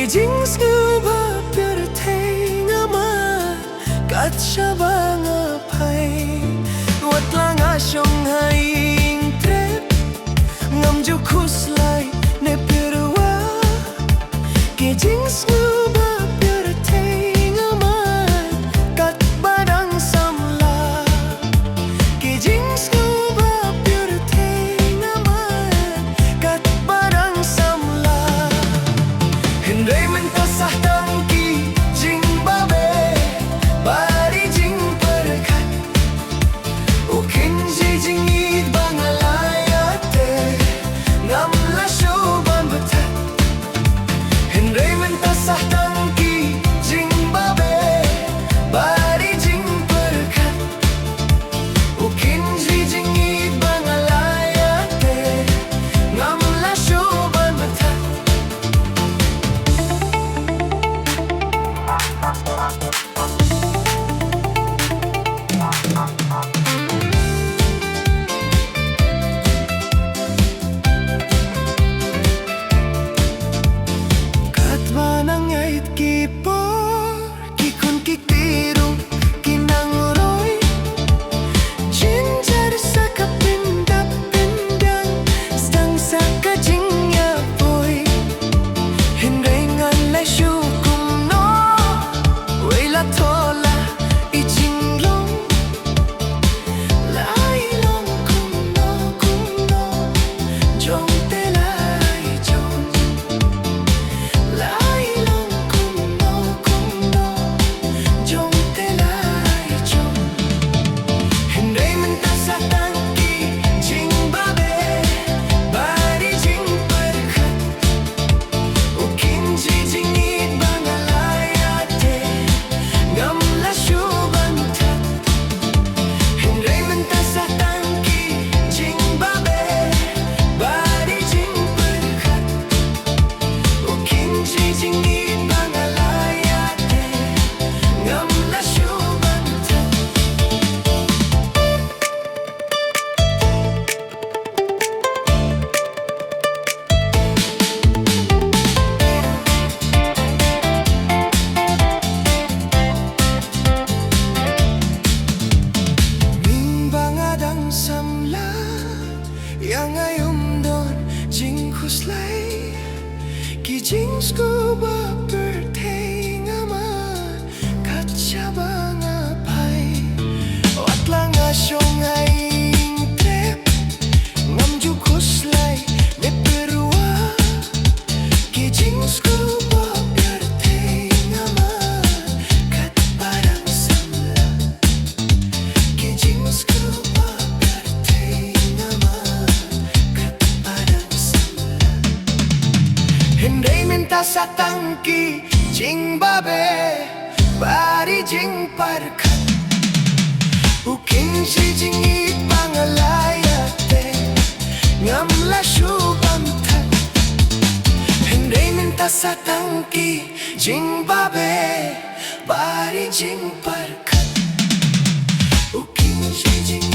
jing scuba pure thing ama katcha ba nga phai wat langa shong haing trep ngam ju khus lai ne pirwa ke jing scuba pure thing ama kat ba dang samla ke jing scuba pure thing ama kat ba dang samla hin rei men ta sa tang ki jing ba be bari jing par khat o kin ji jing it Bangalaya te ngam la shu ban bathat hin rei men ta sa tang ki jing ba be bari jing par khat o kin ji jing it Bangalaya te ngam la shu ban bathat kat ba nang ait ki por ki kun ki tiru ki nang roi ginger sa ka pindang stang sa ka jing ya boy hin rei ngan lai shu kum no wei la thola I jing long lai long kum no jong te lai jong lai long kum no jong te lai jong hin rei men ta sa tang ki jing ba be bari jing par khat o kin ji jing it Bangalaya te ngam la shu ban that hin rei men ta sa tang ki jing ba be bari jing par khat o kin ji jing it Bangalaya te ngam la shu ban that Ming Ba Nga Dang Samla yang ayum don jing khuslai ki jing scuba birthday ngama katcha ba nga pai wat langa shong haing trep ngam ju khuslai ne perwa ki jing scuba birthday ngama kat parang samla ki jing scuba birthday ngama kat parang samla hin rei men ta sa tang ki jing ba be bari jing par khat u kin ji jing it Bangalaya te ngam la shu ban that hin rei men ta sa tang ki jing ba be bari jing par khat u kin ji jing